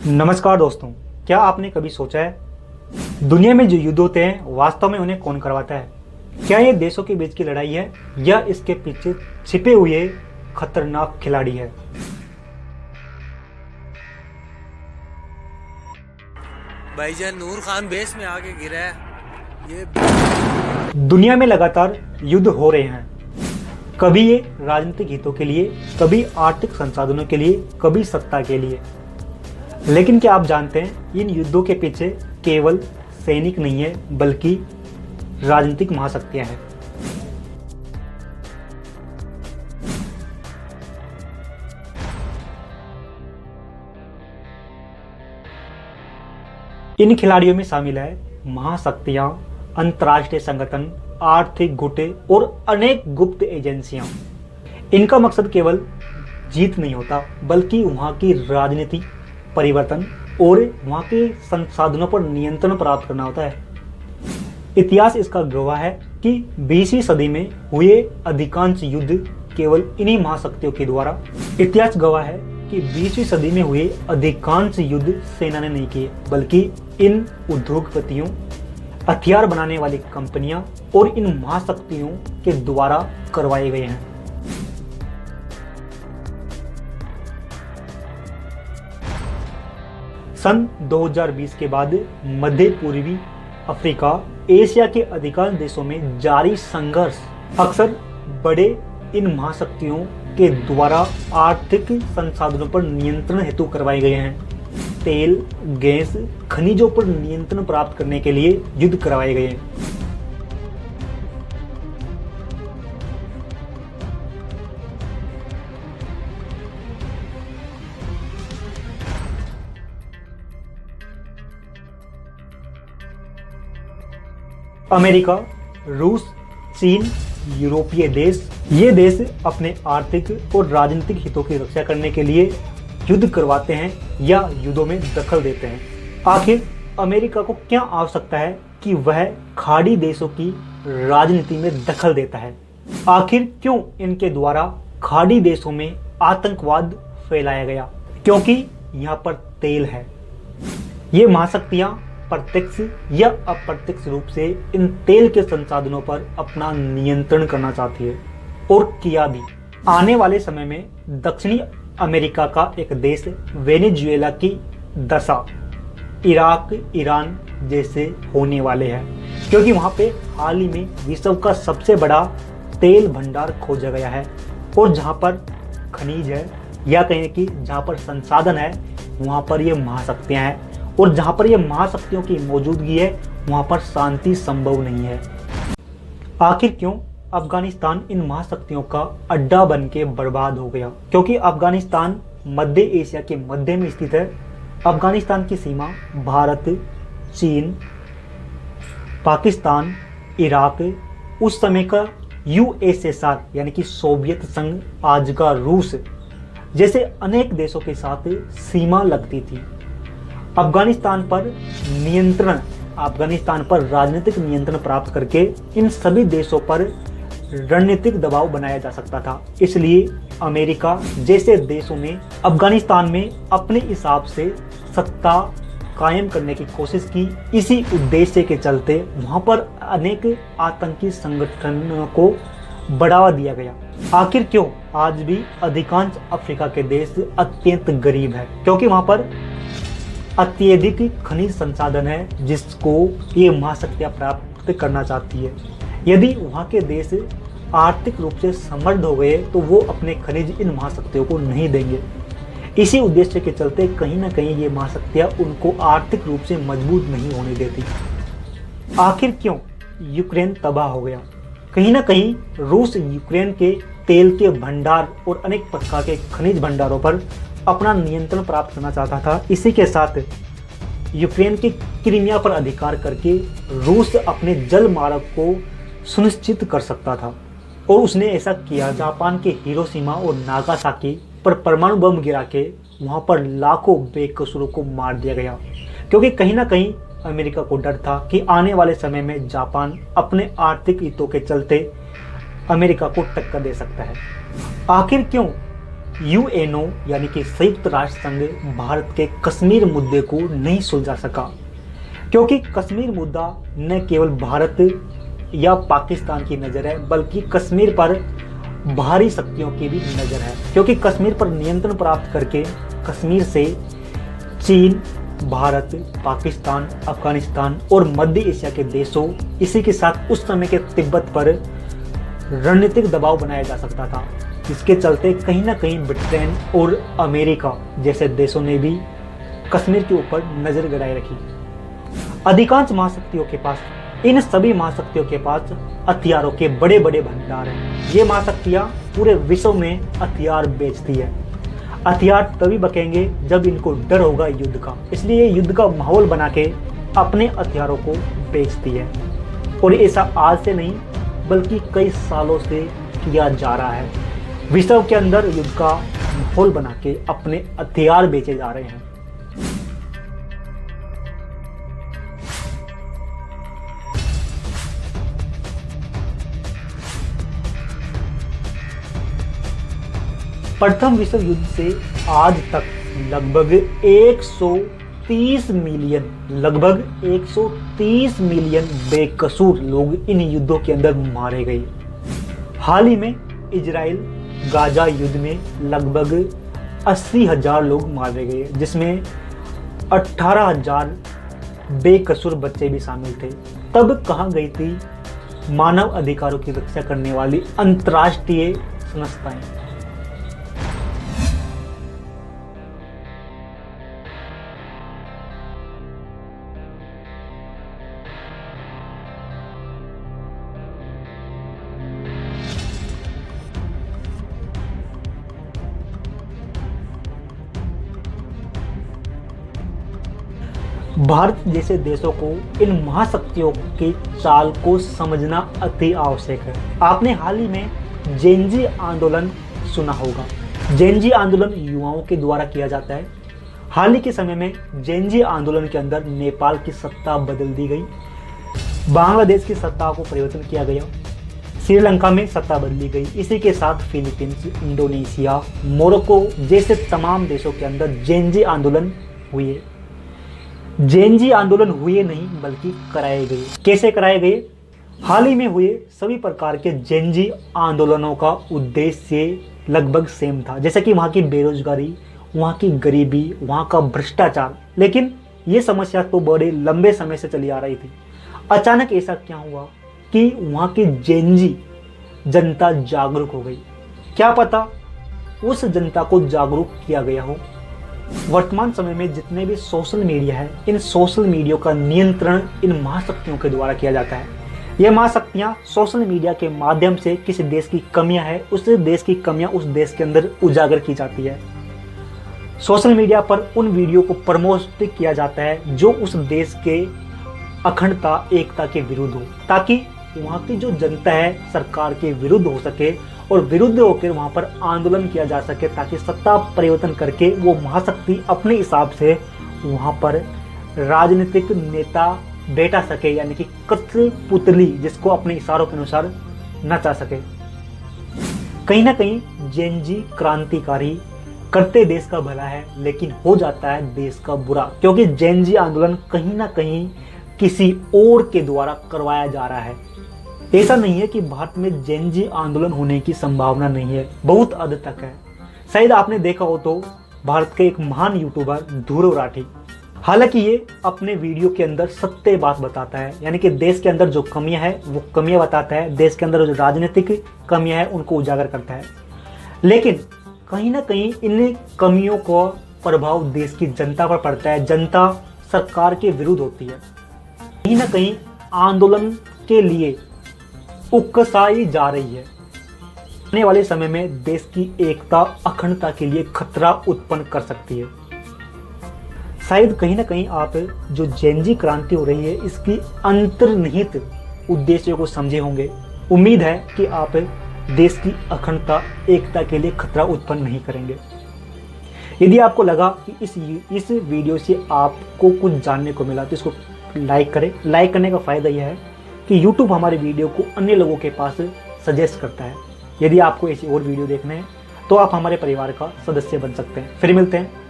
नमस्कार दोस्तों, क्या आपने कभी सोचा है दुनिया में जो युद्ध होते हैं वास्तव में उन्हें कौन करवाता है? क्या ये देशों के बीच की लड़ाई है या इसके पीछे छिपे हुए खतरनाक खिलाड़ी है? भाईजान नूर खान बेस में आके गिरा है। ये दुनिया में लगातार युद्ध हो रहे हैं, कभी ये राजनीतिक हितों के लिए, कभी आर्थिक संसाधनों के लिए, कभी सत्ता के लिए। लेकिन क्या आप जानते हैं इन युद्धों के पीछे केवल सैनिक नहीं है बल्कि राजनीतिक महाशक्तियां हैं। इन खिलाड़ियों में शामिल है महाशक्तियां, अंतर्राष्ट्रीय संगठन, आर्थिक गुटे और अनेक गुप्त एजेंसियां। इनका मकसद केवल जीत नहीं होता बल्कि वहां की राजनीति परिवर्तन और वहां के संसाधनों पर नियंत्रण प्राप्त करना होता है। इतिहास इसका गवाह है कि 20वीं सदी में हुए अधिकांश युद्ध केवल इन्हीं महाशक्तियों के द्वारा। इतिहास गवाह है कि 20वीं सदी में हुए अधिकांश युद्ध सेना ने नहीं किए बल्कि इन उद्योगपतियों, हथियार बनाने वाली कंपनियां और इन महाशक्तियों के द्वारा करवाए गए हैं। सन 2020 के बाद मध्य पूर्वी अफ्रीका, एशिया के अधिकांश देशों में जारी संघर्ष अक्सर बड़े इन महाशक्तियों के द्वारा आर्थिक संसाधनों पर नियंत्रण हेतु करवाए गए हैं। तेल, गैस, खनिजों पर नियंत्रण प्राप्त करने के लिए युद्ध करवाए गए हैं। अमेरिका, रूस, चीन, यूरोपीय देश, ये देश अपने आर्थिक और राजनीतिक हितों की रक्षा करने के लिए युद्ध करवाते हैं या युद्धों में दखल देते हैं। आखिर अमेरिका को क्या आवश्यकता है कि वह खाड़ी देशों की राजनीति में दखल देता है? आखिर क्यों इनके द्वारा खाड़ी देशों में आतंकवाद फैलाया गया? क्योंकि यहाँ पर तेल है। ये महाशक्तियां प्रत्यक्ष या अप्रत्यक्ष रूप से इन तेल के संसाधनों पर अपना नियंत्रण करना चाहती है और किया भी। आने वाले समय में दक्षिणी अमेरिका का एक देश वेनेजुएला की दशा इराक, ईरान जैसे होने वाले हैं, क्योंकि वहां पे हाल ही में विश्व का सबसे बड़ा तेल भंडार खोजा गया है और जहां पर खनिज है या कहें कि जहां पर संसाधन है वहां पर ये महाशक्तियां हैं, और जहां पर ये महाशक्तियों की मौजूदगी है वहां पर शांति संभव नहीं है। आखिर क्यों अफगानिस्तान इन महाशक्तियों का अड्डा बन के बर्बाद हो गया? क्योंकि अफगानिस्तान मध्य एशिया के मध्य में स्थित है। अफगानिस्तान की सीमा भारत, चीन, पाकिस्तान, इराक, उस समय का यूएसएसआर यानी कि सोवियत संघ, आज का रूस जैसे अनेक देशों के साथ सीमा लगती थी। अफगानिस्तान पर नियंत्रण, अफगानिस्तान पर राजनीतिक नियंत्रण प्राप्त करके इन सभी देशों पर रणनीतिक दबाव बनाया जा सकता था। इसलिए अमेरिका जैसे देशों ने अफगानिस्तान में अपने हिसाब से सत्ता कायम करने की कोशिश की। इसी उद्देश्य के चलते वहां पर अनेक आतंकी संगठनों को बढ़ावा दिया गया। आखिर क्यों आज भी अधिकांश अफ्रीका के देश अत्यंत गरीब है? क्योंकि वहां पर अत्यधिक खनिज संसाधन है जिसको ये महाशक्तियां प्राप्त करना चाहती है। यदि वहां के देश आर्थिक रूप से समृद्ध हो गए तो वो अपने खनिज इन महाशक्तियों को नहीं देंगे। इसी उद्देश्य के चलते कहीं ना कहीं ये महाशक्तियां उनको आर्थिक रूप से मजबूत नहीं होने देती। आखिर क्यों यूक्रेन तबाह हो गया? कहीं ना कहीं रूस यूक्रेन के तेल के भंडार और अनेक प्रकार के खनिज भंडारों पर अपना नियंत्रण प्राप्त करना चाहता था। इसी के साथ यूक्रेन के क्रीमिया पर अधिकार करके रूस अपने जल मार्ग को सुनिश्चित कर सकता था और उसने ऐसा किया। जापान के हिरोशिमा और नागासाकी पर परमाणु बम गिरा के वहां पर लाखों बेकसूरों को मार दिया गया, क्योंकि कहीं ना कहीं अमेरिका को डर था कि आने वाले समय में जापान अपने आर्थिक हितों के चलते अमेरिका को टक्कर दे सकता है। आखिर क्यों यूएनओ यानी कि संयुक्त राष्ट्र संघ भारत के कश्मीर मुद्दे को नहीं सुलझा सका, क्योंकि कश्मीर मुद्दा न केवल भारत या पाकिस्तान की नज़र है बल्कि कश्मीर पर बाहरी शक्तियों की भी नज़र है। क्योंकि कश्मीर पर नियंत्रण प्राप्त करके कश्मीर से चीन, भारत, पाकिस्तान, अफगानिस्तान और मध्य एशिया के देशों, इसी के साथ उस समय के तिब्बत पर रणनीतिक दबाव बनाया जा सकता था। इसके चलते कहीं ना कहीं ब्रिटेन और अमेरिका जैसे देशों ने भी कश्मीर के ऊपर नजर गड़ाए रखी। अधिकांश महाशक्तियों के पास, इन सभी महाशक्तियों के पास हथियारों के बड़े बड़े भंडार हैं। ये महाशक्तियां पूरे विश्व में हथियार बेचती है। हथियार तभी बकेंगे जब इनको डर होगा युद्ध का, इसलिए युद्ध का माहौल बना के अपने हथियारों को बेचती है। और ऐसा आज से नहीं बल्कि कई सालों से किया जा रहा है। विश्व के अंदर युद्ध का माहौल बना के अपने हथियार बेचे जा रहे हैं। प्रथम विश्व युद्ध से आज तक लगभग 130 मिलियन बेकसूर लोग इन युद्धों के अंदर मारे गए। हाल ही में इजराइल गाजा युद्ध में लगभग 80,000 लोग मारे गए, जिसमें 18,000 बेकसूर बच्चे भी शामिल थे। तब कहाँ गई थी मानव अधिकारों की रक्षा करने वाली अंतर्राष्ट्रीय संस्थाएं? भारत जैसे देशों को इन महाशक्तियों की चाल को समझना अति आवश्यक है। आपने हाल ही में जेनजी आंदोलन सुना होगा। जेनजी आंदोलन युवाओं के द्वारा किया जाता है। हाल ही के समय में जेनजी आंदोलन के अंदर नेपाल की सत्ता बदल दी गई, बांग्लादेश की सत्ता को परिवर्तन किया गया, श्रीलंका में सत्ता बदली गई। इसी के साथ फिलीपींस, इंडोनेशिया, मोरक्को जैसे तमाम देशों के अंदर जेनजी आंदोलन हुए। जेनजी आंदोलन हुए नहीं बल्कि कराए गए। कैसे कराए गए? हाल ही में हुए सभी प्रकार के जेनजी आंदोलनों का उद्देश्य लगभग सेम था, जैसे कि वहाँ की बेरोजगारी, वहाँ की गरीबी, वहाँ का भ्रष्टाचार। लेकिन ये समस्या तो बड़े लंबे समय से चली आ रही थी। अचानक ऐसा क्या हुआ कि वहाँ की जेनजी जनता जागरूक हो गई। क्या पता उस जनता को जागरूक किया गया हो। वर्तमान समय में जितने भी सोशल मीडिया है, इन सोशल मीडिया का नियंत्रण इन महाशक्तियों के द्वारा किया जाता है। ये महाशक्तियाँ सोशल मीडिया के माध्यम से किसी देश की कमियां है, उस देश की कमियां उस देश के अंदर उजागर की जाती है। सोशल मीडिया पर उन वीडियो को प्रमोट किया जाता है जो उस देश के अखंडता, एकता के विरुद्ध हो, ताकि वहाँ की जो जनता है सरकार के विरुद्ध हो सके और विरुद्ध होकर वहाँ पर आंदोलन किया जा सके, ताकि सत्ता परिवर्तन करके वो महाशक्ति अपने हिसाब से वहाँ पर राजनीतिक नेता बैठा सके, यानी कि कठपुतली जिसको अपने इशारों के अनुसार नचा सके। कहीं ना कहीं जेनजी क्रांतिकारी करते देश का भला है, लेकिन हो जाता है देश का बुरा, क्योंकि जेनजी आंदोलन कहीं ना कहीं किसी और के द्वारा करवाया जा रहा है। ऐसा नहीं है कि भारत में जेनजी आंदोलन होने की संभावना नहीं है, बहुत हद तक है। शायद आपने देखा हो तो भारत के एक महान यूट्यूबर ध्रुव राठी, हालांकि ये अपने वीडियो के अंदर सत्य बात बताता है, यानी कि देश के अंदर जो कमियां है वो कमियां बताता है, देश के अंदर जो राजनीतिक कमियां है उनको उजागर करता है। लेकिन कहीं ना कहीं इन कमियों का प्रभाव देश की जनता पर पड़ता है। जनता सरकार के विरुद्ध होती है, कहीं ना कहीं आंदोलन के लिए उकसाई जा रही है। आने वाले समय में देश की एकता, अखंडता के लिए खतरा उत्पन्न कर सकती है। शायद कहीं ना कहीं आप जो जेनजी क्रांति हो रही है इसकी अंतर्निहित उद्देश्यों को समझे होंगे। उम्मीद है कि आप देश की अखंडता, एकता के लिए खतरा उत्पन्न नहीं करेंगे। यदि आपको लगा कि इस वीडियो से आपको कुछ जानने को मिला तो इसको लाइक करें। लाइक करने का फ़ायदा यह है कि YouTube हमारे वीडियो को अन्य लोगों के पास सजेस्ट करता है। यदि आपको ऐसी और वीडियो देखने हैं तो आप हमारे परिवार का सदस्य बन सकते हैं। फिर मिलते हैं